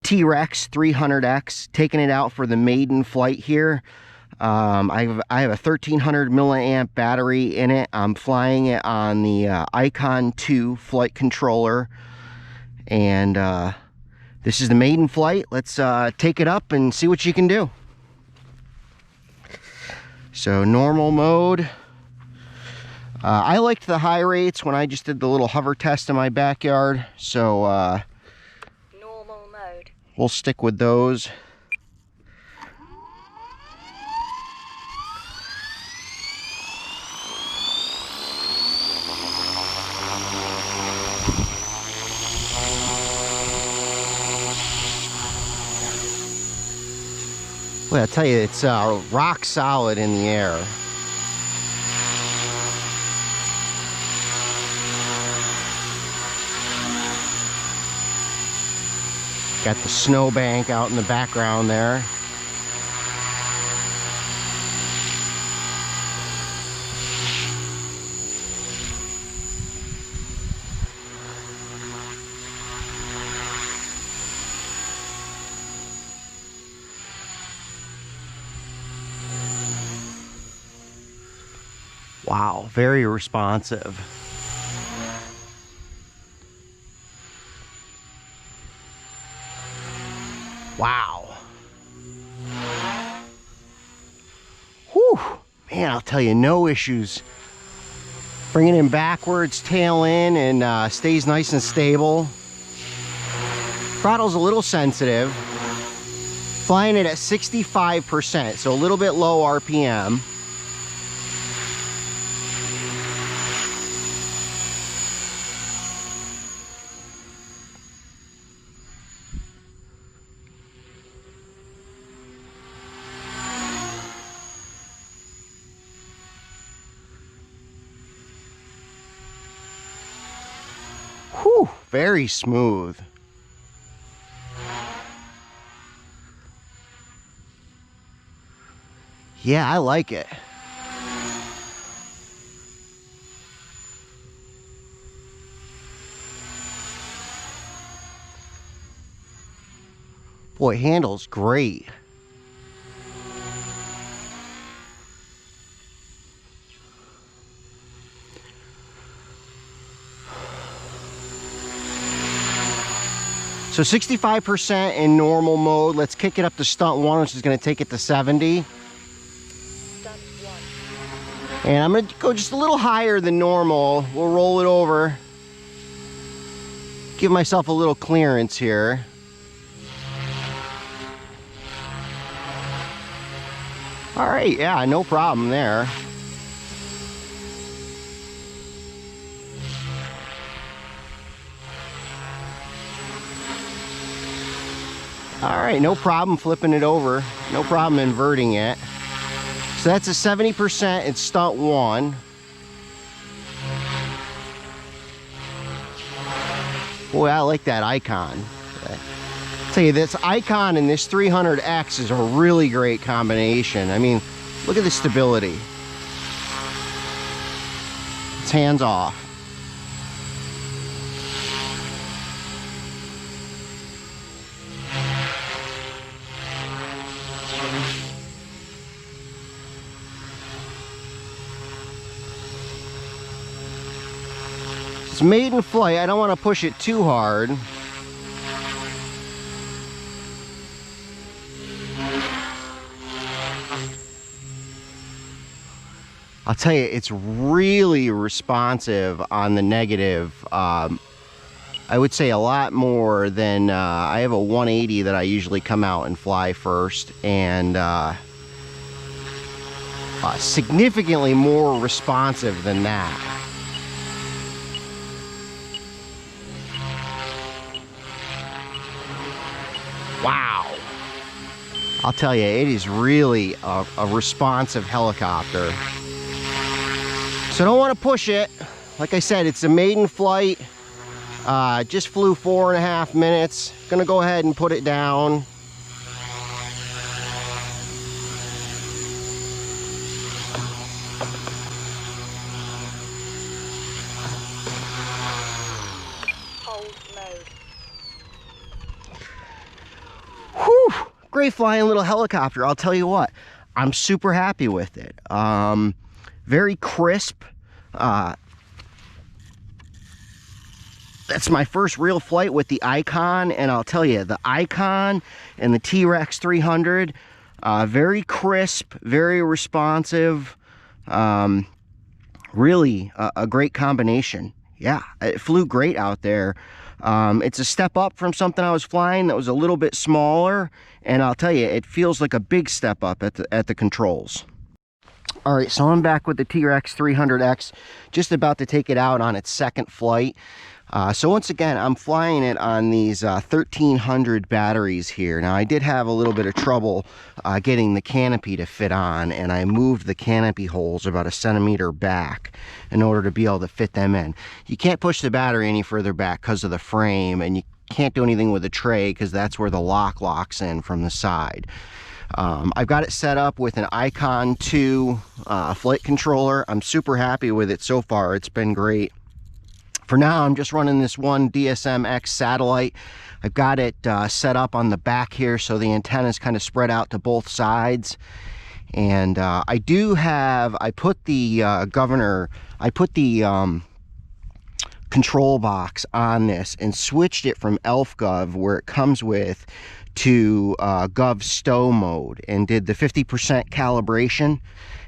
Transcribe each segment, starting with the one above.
T-Rex 300X, taking it out for the Maiden Flight here. I have a 1300 milliamp battery in it. I'm flying it on the Ikon 2 flight controller, and this is the Maiden Flight. Let's take it up and see what you can do. So normal mode. I liked the high rates when I just did the little hover test in my backyard, so normal mode. We'll stick with those. Well, I'll tell you, it's rock solid in the air. Got the snowbank out in the background there. Wow, very responsive. Wow. Whew. Man, I'll tell you, no issues. Bringing it backwards, tail in, and stays nice and stable. Throttle's a little sensitive. Flying it at 65%, so a little bit low RPM. Whew, very smooth. Yeah, I like it. Boy, it handles great. So 65% in normal mode. Let's kick it up to stunt 1, which is going to take it to 70. Stunt 1. And I'm going to go just a little higher than normal. We'll roll it over. Give myself a little clearance here. All right, yeah, no problem there. All right, no problem flipping it over. No problem inverting it. So that's a 70% in stunt 1. Boy, I like that Ikon. I'll tell you, this Ikon and this 300X is a really great combination. I mean, look at the stability. It's hands off. It's Maiden Flight. I don't want to push it too hard. I'll tell you, it's really responsive on the negative. I would say a lot more than, I have a 180 that I usually come out and fly first, and significantly more responsive than that. Wow. I'll tell you, it is really a responsive helicopter. So don't want to push it. Like I said, it's a Maiden Flight. Just flew 4.5 minutes. Gonna go ahead and put it down. Hold mode. great flying little helicopter. I'll tell you what, I'm super happy with it. Very crisp. That's my first real flight with the Ikon, and I'll tell you, the Ikon and the T-Rex 300, very crisp, very responsive, really a great combination. Yeah, it flew great out there. It's a step up from something I was flying that was a little bit smaller, and I'll tell you, it feels like a big step up at the controls. All right, so I'm back with the T-Rex 300X, just about to take it out on its second flight. So once again, I'm flying it on these 1300 batteries here. Now, I did have a little bit of trouble getting the canopy to fit on, and I moved the canopy holes about 1 centimeter back in order to be able to fit them in. You can't push the battery any further back because of the frame, and you can't do anything with the tray because that's where the lock locks in from the side. I've got it set up with an Ikon 2 flight controller. I'm super happy with it so far. It's been great. For now, I'm just running this one DSM-X satellite. I've got it set up on the back here so the antenna is kind of spread out to both sides. And I put the control box on this and switched it from ElfGov, where it comes with, to GOVSTO mode, and did the 50% calibration.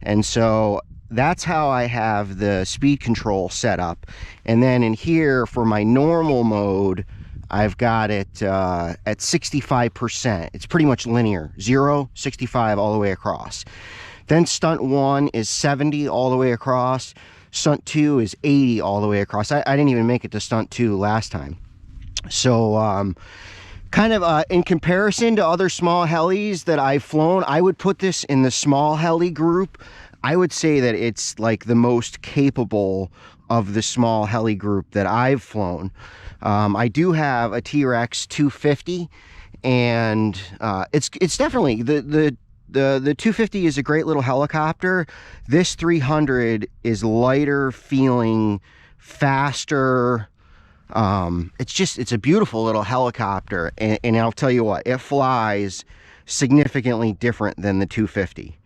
And so that's how I have the speed control set up. And then in here for my normal mode, I've got it at 65%. It's pretty much linear, 0, 65 all the way across. Then stunt 1 is 70 all the way across. Stunt 2 is 80 all the way across. I didn't even make it to stunt 2 last time. So kind of in comparison to other small helis that I've flown, I would put this in the small heli group. I would say that it's like the most capable of the small heli group that I've flown. I do have a T-Rex 250, and it's definitely the 250 is a great little helicopter. This 300 is lighter feeling, faster. It's a beautiful little helicopter, and I'll tell you what, it flies significantly different than the 250.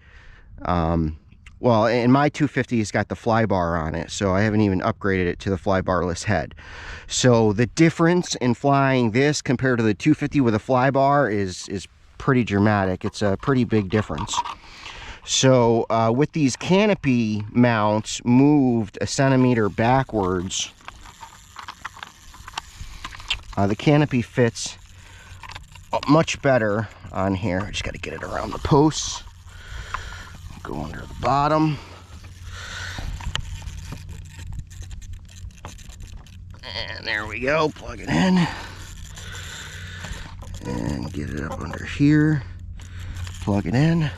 Well, and my 250 has got the flybar on it, so I haven't even upgraded it to the flybarless head. So the difference in flying this compared to the 250 with a flybar is pretty dramatic. It's a pretty big difference. So with these canopy mounts moved 1 centimeter backwards, the canopy fits much better on here. I just got to get it around the posts. Go under the bottom. And there we go. Plug it in. And get it up under here. Plug it in.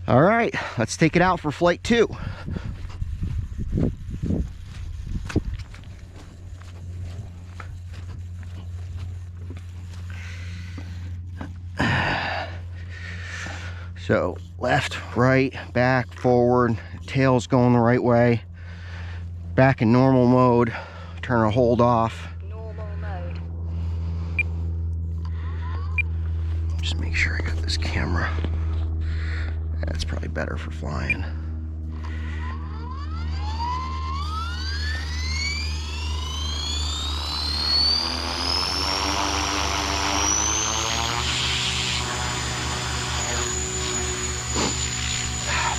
All right, let's take it out for flight 2. So left, right, back, forward, tail's going the right way. Back in normal mode, turn our hold off. Normal mode. Just make sure I got this camera. That's probably better for flying.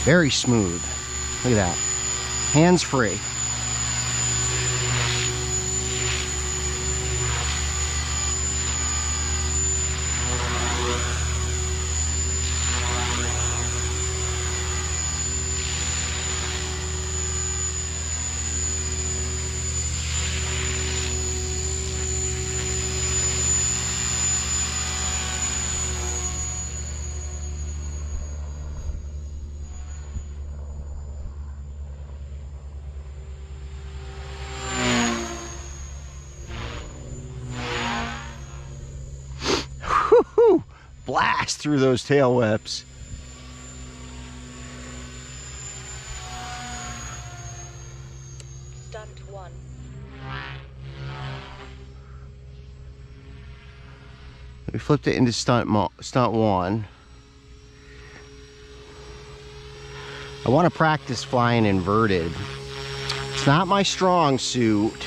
Very smooth. Look at that. Hands free. Blast through those tail whips. Stunt 1. We flipped it into stunt 1. I want to practice flying inverted. It's not my strong suit.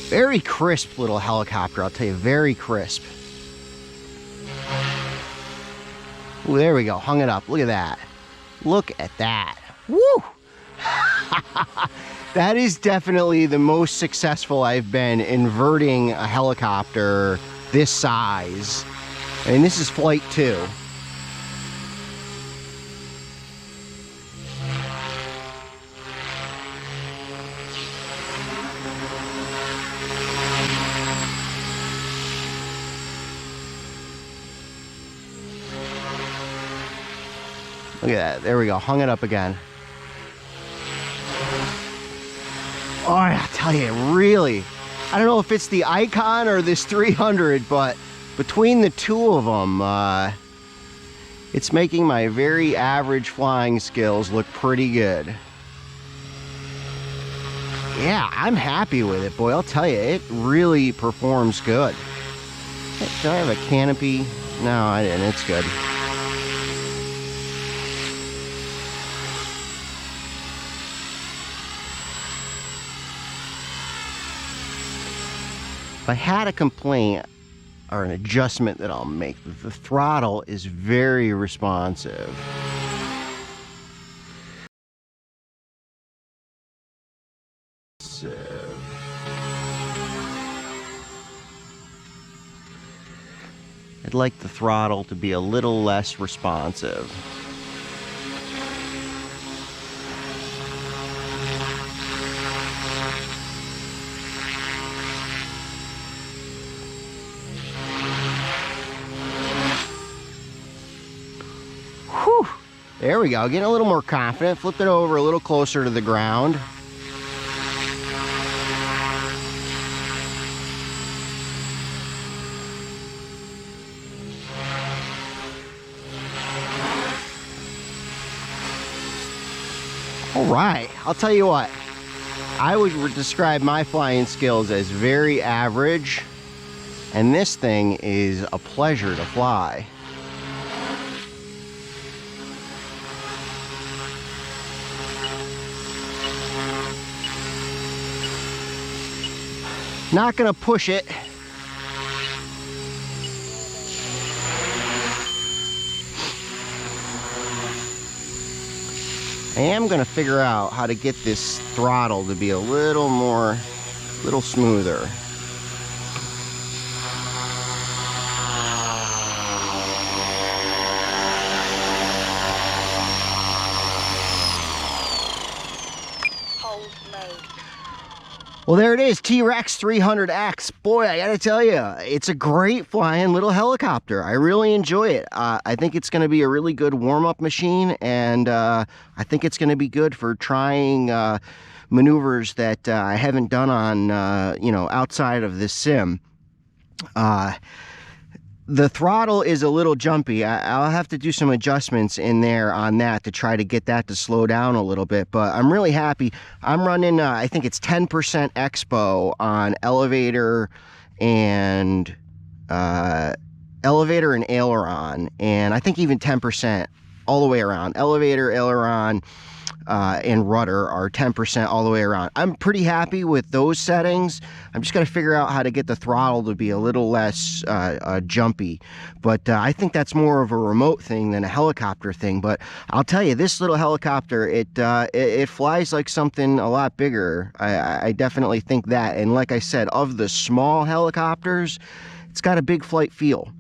Very crisp little helicopter, I'll tell you, very crisp. Ooh, there we go, hung it up. Look at that. Look at that. Woo! That is definitely the most successful I've been inverting a helicopter this size. And this is flight 2. Look at that. There we go. Hung it up again. Oh, I tell you, really, I don't know if it's the Ikon or this 300, but between the two of them, it's making my very average flying skills look pretty good. Yeah, I'm happy with it, boy. I'll tell you, it really performs good. Do I have a canopy? No, I didn't. It's good. If I had a complaint or an adjustment that I'll make, the throttle is very responsive. I'd like the throttle to be a little less responsive. Whew. There we go, getting a little more confident. Flipped it over a little closer to the ground. All right, I'll tell you what, I would describe my flying skills as very average, and this thing is a pleasure to fly. Not gonna push it. I am gonna figure out how to get this throttle to be a little smoother. Hold mode. Well, there it is, T-Rex 300X. Boy, I gotta tell you, it's a great flying little helicopter. I really enjoy it. I think it's gonna be a really good warm-up machine, and I think it's gonna be good for trying maneuvers that I haven't done on, you know, outside of this sim. The throttle is a little jumpy. I'll have to do some adjustments in there on that to try to get that to slow down a little bit, but I'm really happy. I'm running, I think it's 10% expo on elevator and aileron, and I think even 10% all the way around. Elevator, aileron, and rudder are 10% all the way around. I'm pretty happy with those settings. I'm just got to figure out how to get the throttle to be a little less jumpy, but I think that's more of a remote thing than a helicopter thing. But I'll tell you, this little helicopter, it flies like something a lot bigger. I definitely think that, and like I said, of the small helicopters, it's got a big flight feel.